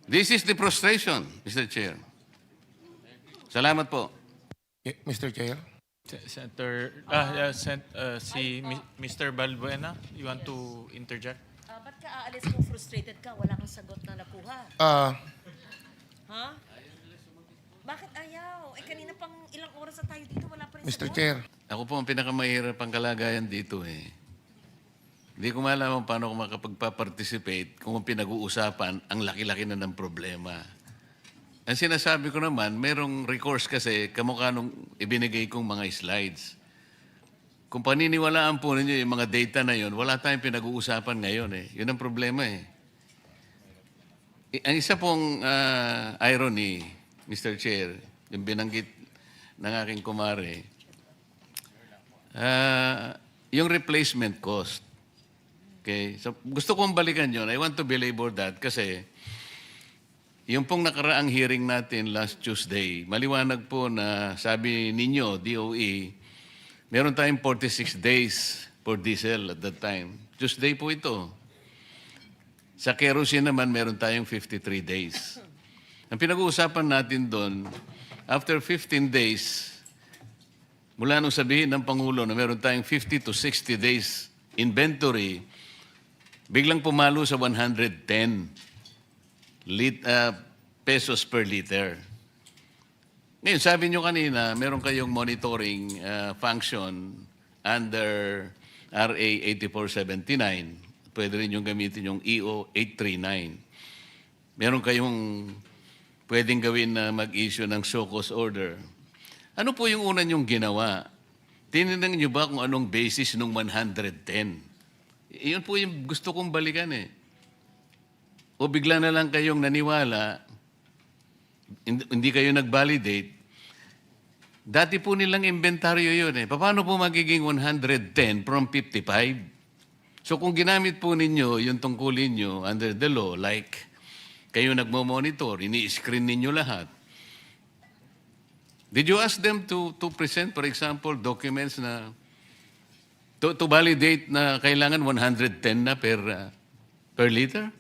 This is the frustration, Mr. Chair. Salamat po. Mr. Chair. Senator, Mr. Balbuena, you want to interject? Ba't ka aalis kung frustrated ka? Wala kang sagot na nakuha. Ha? Bakit ayaw? Kanina pang ilang oras na tayo dito, wala pa rin Mr. sagot. Chair. Ako po ang pinakamahirap ang kalagayan dito eh. Hindi ko malaman paano ako makapagpa-participate kung ang pinag-uusapan ang laki-laki na ng problema. Ang sinasabi ko naman, merong recourse kasi kamukha nung ibinigay kong mga slides. Kung paniniwalaan po ninyo yung mga data na yon, wala tayong pinag-uusapan ngayon eh. Yun ang problema eh. Ang isa pong irony, Mr. Chair, yung binanggit ng aking kumare, yung replacement cost. Okay? So, gusto kong balikan yun. I want to belabor that kasi yung pong nakaraang hearing natin last Tuesday, maliwanag po na sabi ninyo, DOE, meron tayong 46 days for diesel at that time. Tuesday po ito. Sa kerosene naman, meron tayong 53 days. Ang pinag-uusapan natin doon, after 15 days, mula nung sabihin ng Pangulo na meron tayong 50 to 60 days inventory, biglang pumalo sa 110 pesos per liter. Ngayon, sabi nyo kanina, meron kayong monitoring function under RA 8479. Pwede rin yung gamitin yung EO 839. Meron kayong pwedeng gawin na mag-issue ng show-cause order. Ano po yung una nyong ginawa? Tinignan nyo ba kung anong basis nung 110? Iyon po yung gusto kong balikan eh. O bigla na lang kayong naniwala, hindi kayo nag-validate, dati po nilang inventaryo yun eh. Paano po magiging 110 from 55? So kung ginamit po ninyo yung tungkulin nyo under the law, like kayo nagmo-monitor, ini-screen ninyo lahat, did you ask them to present, for example, documents na to validate na kailangan 110 na per liter?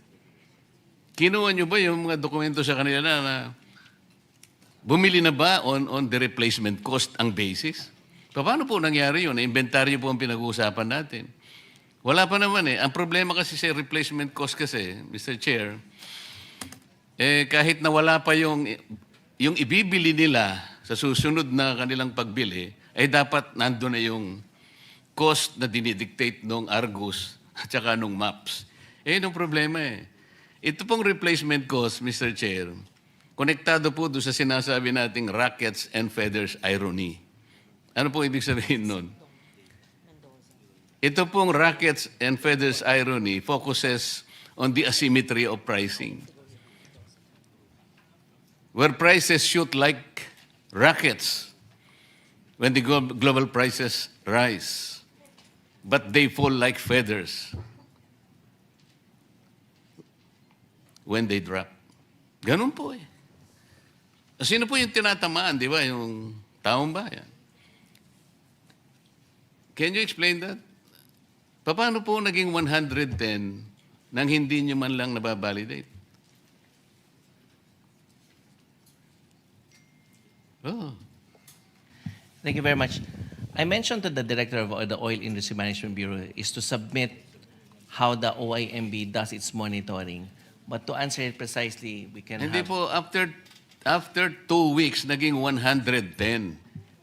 Kinuha nyo ba yung mga dokumento sa kanila na bumili na ba on the replacement cost ang basis? Paano po nangyari yun? Inventaryo po ang pinag-uusapan natin. Wala pa naman eh. Ang problema kasi sa replacement cost kasi, Mr. Chair, kahit na wala pa yung ibibili nila sa susunod na kanilang pagbili, ay dapat nandun na yung cost na dinidictate nung Argus at saka nung MAPS. Yun ang problema eh. Ito pong replacement cost, Mr. Chair, konektado po doon sa sinasabi nating rackets and feathers irony. Ano po ibig sabihin nun? Ito pong rackets and feathers irony focuses on the asymmetry of pricing. Where prices shoot like rockets when the global prices rise, but they fall like feathers when they drop. Ganun po eh. Sino po yung tinatamaan, di ba? Yung taong bayan. Can you explain that? Paano po naging 110 nang hindi nyo man lang nababalidate? Oh. Thank you very much. I mentioned to the director of the Oil Industry Management Bureau is to submit how the OIMB does its monitoring. But to answer it precisely, we can Hindi have... po, after 2 weeks, naging 110.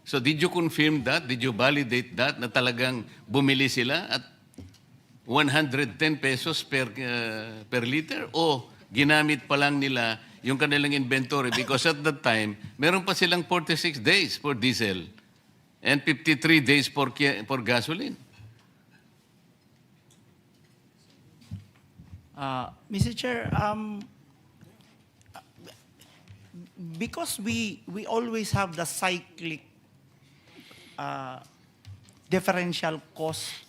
So did you confirm that? Did you validate that na talagang bumili sila at 110 pesos per liter? O ginamit pa lang nila yung kanilang inventory because at that time, meron pa silang 46 days for diesel and 53 days for gasoline. Mr. Chair, because we always have the cyclic differential cost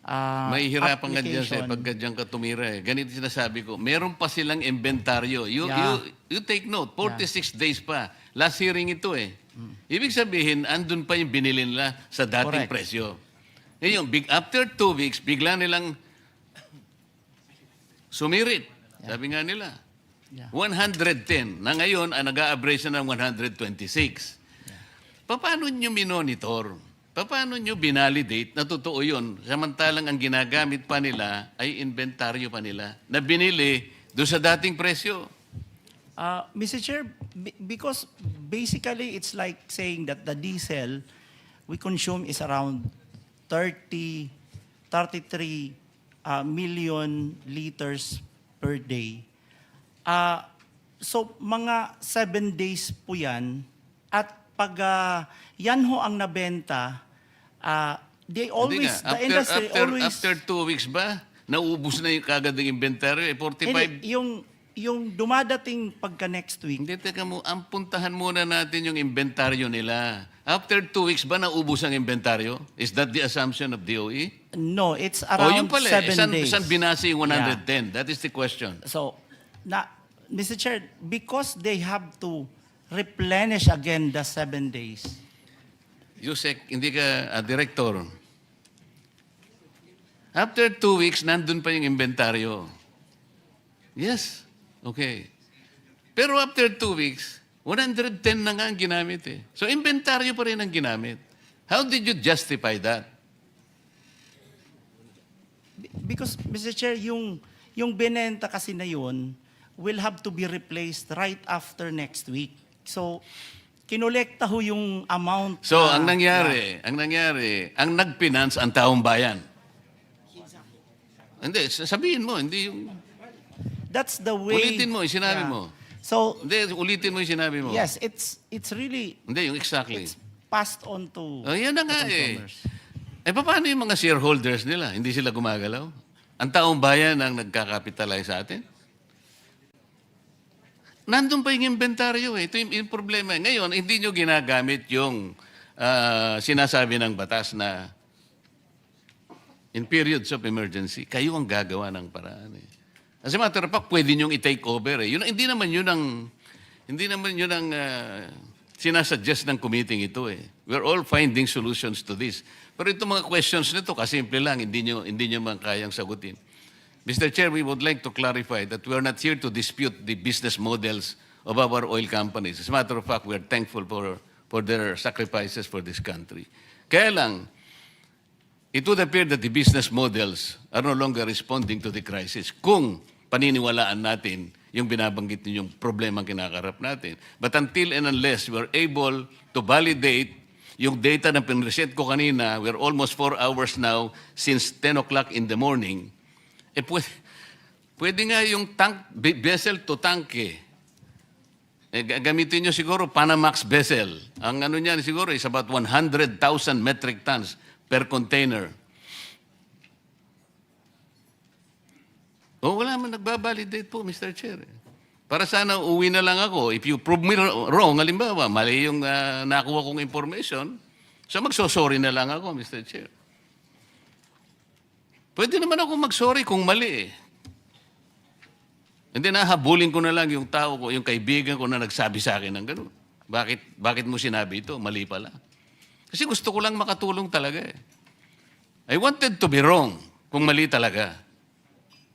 Mahihirapan ka dyan application. pagka dyan ka tumira eh. Ganito sinasabi ko, meron pa silang inventaryo. You take note, 46 days pa. Last hearing ito eh. Ibig sabihin, andun pa yung binili nila sa dating Correct. presyo. Ngayon, after 2 weeks, bigla nilang sumirit. Sabi nga nila. Yeah. 110. Na ngayon, nag-a-average na ng 126. Paano nyo minonitor? Paano nyo binalidate na totoo yun? Samantalang ang ginagamit pa nila ay inventaryo pa nila na binili doon sa dating presyo. Mr. Chair, because basically it's like saying that the diesel we consume is around 33 million liters per day. So mga 7 days po yan. At pag yan ho ang nabenta, they always, Hindi nga. the industry always... After 2 weeks ba, naubos na yung kagad ng inventaryo? 45... Hindi, yung dumadating pagka next week, Hindi, teka mo, ang puntahan muna natin yung inventaryo nila. After 2 weeks ba naubos ang inventaryo? Is that the assumption of DOE? no, it's Yun around pala, 7 days. Saan binasa yung 110? That is the question. So, Mr. Chair, because they have to replenish again the 7 days. Yusek, hindi ka director. After 2 weeks, nandun pa yung inventaryo. Yes. Okay. Pero after 2 weeks, 110 na nga ang ginamit eh. So, inventaryo pa rin ang ginamit. How did you justify that? Because, Mr. Chair, yung binenta kasi na yun will have to be replaced right after next week. So, kinolekta ho yung amount. So, na- ang nangyari, ang nag-finance ang taong bayan. Hindi, sabihin mo, hindi yung... That's the way. Ulitin mo, yung sinabi mo. So, Hindi, ulitin mo yung sinabi mo. yes, it's really Hindi, yung exactly. passed on to Oh, yan na the nga eh. consumers. Paano yung mga shareholders nila? Hindi sila gumagalaw? Ang taong bayan ang nagkakapitalize sa atin? Nandun pa yung inventaryo eh. Ito yung problema. Ngayon, hindi nyo ginagamit yung sinasabi ng batas na in periods of emergency, kayo ang gagawa ng paraan eh. As a matter of fact, pwede nyo i-take over eh. Hindi naman yun ang sinasuggest ng committee ito eh. We're all finding solutions to this. Pero itong mga questions nito, kasimple lang, hindi nyo man kayang sagutin. Mr. Chair, we would like to clarify that we are not here to dispute the business models of our oil companies. As a matter of fact, we are thankful for their sacrifices for this country. Kaya lang, it would appear that the business models are no longer responding to the crisis kung paniniwalaan natin yung binabanggit ninyong problema kinakarap natin. But until and unless we're able to validate yung data na pinresent ko kanina, we're almost 4 hours now since 10 o'clock in the morning, pwede nga yung vessel to tank eh. Gamitin nyo siguro Panamax vessel. Ang ano niyan siguro is about 100,000 metric tons per container. Wala man nagbabalidate po, Mr. Chair. Para sana uwi na lang ako. If you prove me wrong, halimbawa, mali yung nakuha kong information, so magsosorry na lang ako, Mr. Chair. Pwede naman ako magsorry kung mali eh. Hindi, nahabulin ko na lang yung tao ko, yung kaibigan ko na nagsabi sa akin ng gano'n. Bakit mo sinabi ito? Mali pala. Kasi gusto ko lang makatulong talaga eh. I wanted to be wrong kung mali talaga.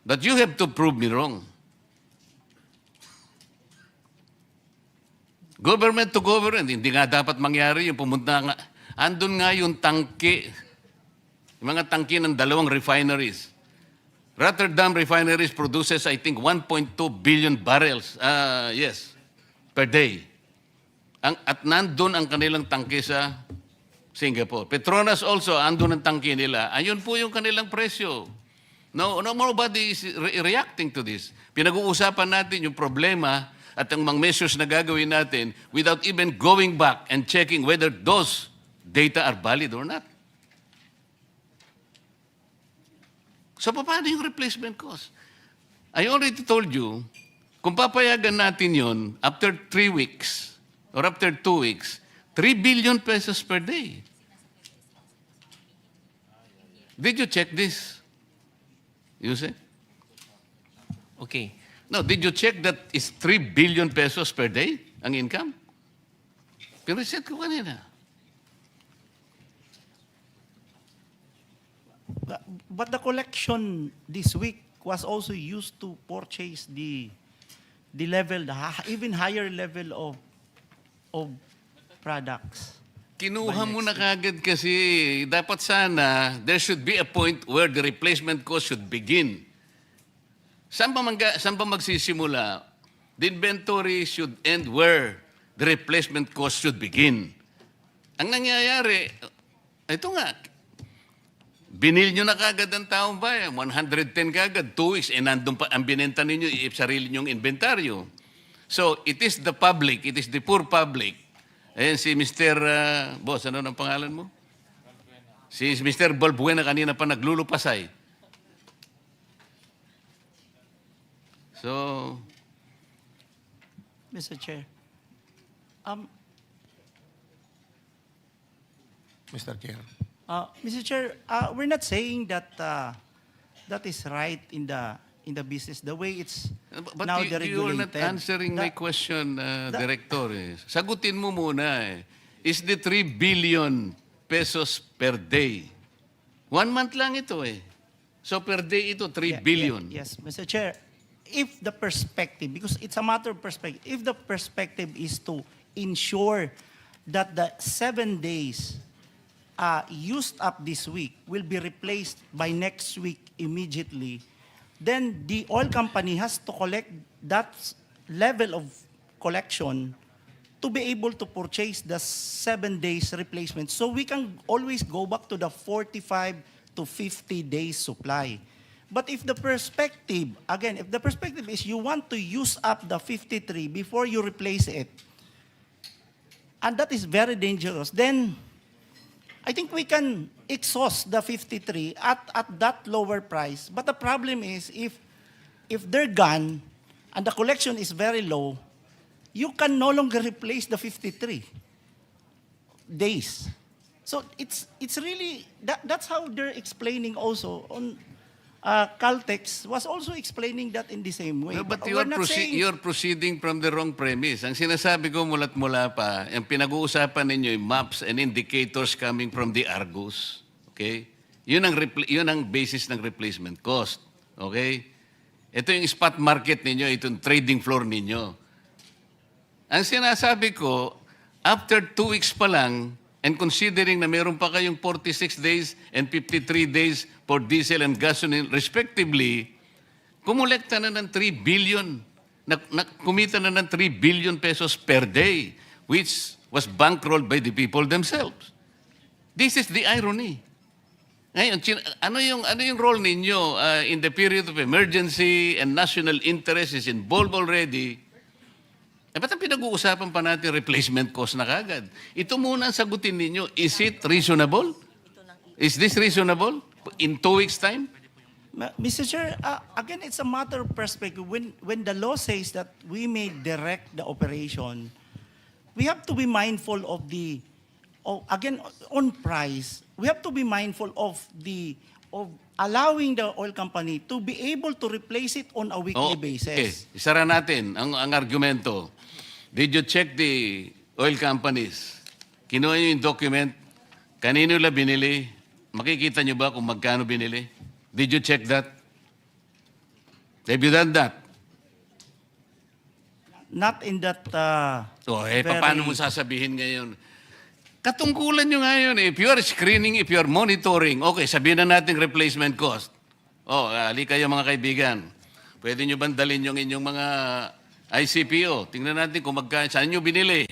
But you have to prove me wrong. Government to government, hindi nga dapat mangyari yung pumunta nga. Andun nga yung tangke, yung mga tangke ng 2 refineries. Rotterdam refineries produces, I think, 1.2 billion barrels, per day. At nandun ang kanilang tangke sa Singapore. Petronas also, andun ang tangke nila. Ayun po yung kanilang presyo. No, nobody is reacting to this. Pinag-uusapan natin yung problema at ang mga measures na gagawin natin without even going back and checking whether those data are valid or not. So, paano yung replacement cost? I already told you, kung papayagan natin yon after 3 weeks or after 2 weeks, 3 billion pesos per day. Did you check this? You say? Okay. No, did you check that it's 3 billion pesos per day ang income? Pireset ko kanina. But the collection this week was also used to purchase the the level, even higher level of products. Kinuha mo na kagad kasi dapat sana there should be a point where the replacement cost should begin. Saan ba magsisimula? The inventory should end where the replacement cost should begin. Ang nangyayari, ito nga, binil nyo na kagad ang taong bayan, 110 kagad, 2 weeks, nandun pa ang binenta ninyo, sarili nyong inventaryo. So, it is the public, it is the poor public. Ayan si Mr. Boss, ano ang pangalan mo? Si Mr. Balbuena kanina pa naglulupasay. So, Mr. Chair. Mr. Chair. Mr. Chair, we're not saying that that is right in the business the way it's but now you are deregulated. not answering my question, Director. Sagutin mo muna eh. Is the 3 billion pesos per day? 1 month lang ito eh. So per day ito, 3 billion. Yes, Mr. Chair. If the perspective, because it's a matter of perspective, if the perspective is to ensure that the 7 days used up this week will be replaced by next week immediately, then the oil company has to collect that level of collection to be able to purchase the 7 days replacement. So we can always go back to the 45 to 50 days supply. But if the perspective, again, if the perspective is you want to use up the 53 before you replace it, and that is very dangerous, then I think we can exhaust the 53 at that lower price. But the problem is if they're gone and the collection is very low, you can no longer replace the 53 days. So it's really, that's how they're explaining also on Caltex was also explaining that in the same way. No, but we're not saying- you're proceeding from the wrong premise. Ang sinasabi ko mula't mula pa, ang pinag-uusapan ninyo yung maps and indicators coming from the Argus. Okay? Yun ang basis ng replacement cost. Okay? Ito yung spot market ninyo, ito yung trading floor ninyo. Ang sinasabi ko, after 2 weeks pa lang, and considering na meron pa kayong 46 days and 53 days for diesel and gasoline respectively, kumulekta na ng 3 billion, kumita na ng 3 billion pesos per day, which was bankrolled by the people themselves. This is the irony. Ngayon, ano yung role ninyo in the period of emergency and national interest is involved already? Ba't ang pinag-uusapan pa natin replacement cost na kagad? Ito muna ang sagutin ninyo. Is it reasonable? Is this reasonable? In 2 weeks' time? Mr. Chair, again, it's a matter of perspective. When the law says that we may direct the operation, we have to be mindful of again, on price, we have to be mindful of allowing the oil company to be able to replace it on a weekly basis. Okay. Isara natin ang argumento. Did you check the oil companies? Kinuha nyo yung document? Kanino la binili? Makikita nyo ba kung magkano binili? Did you check that? Have you done that? Not in that Paano mo sasabihin ngayon? Katungkulan nyo ngayon. If you are screening, if you are monitoring, okay, sabihin na natin replacement cost. Ali kayo mga kaibigan. Pwede nyo bandalin yung inyong mga ICPO. Tingnan natin kung saan nyo binili.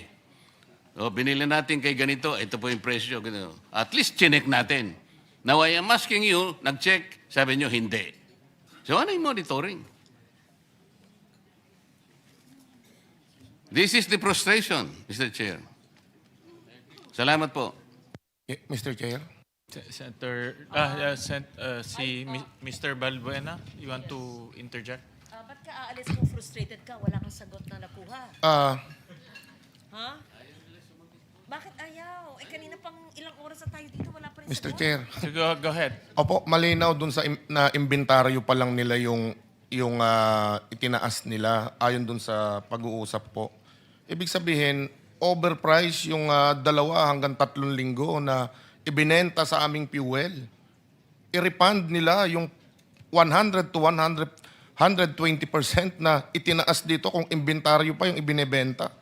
Binili natin kay ganito. Ito po yung presyo. Ganito. At least chinek natin. Now I am asking you, nag-check, sabi nyo hindi. So ano yung monitoring? This is the frustration, Mr. Chair. Salamat po. Mr. Chair. Senator, Mr. Balbuena, you want to interject? Ba't ka aalis kung frustrated ka? Wala kang sagot na nakuha. Ha? Bakit ayaw? Kanina pang ilang oras na tayo dito, wala pa rin Mr. sagot. Chair. So go ahead. Opo, malinaw dun sa na inventaryo pa lang nila yung itinaas nila ayon dun sa pag-uusap po. Ibig sabihin, overprice yung 2 hanggang 3 linggo na ibinenta sa aming fuel. I-refund nila yung 100 to 150 120% na itinaas dito kung inventaryo pa yung ibinebenta.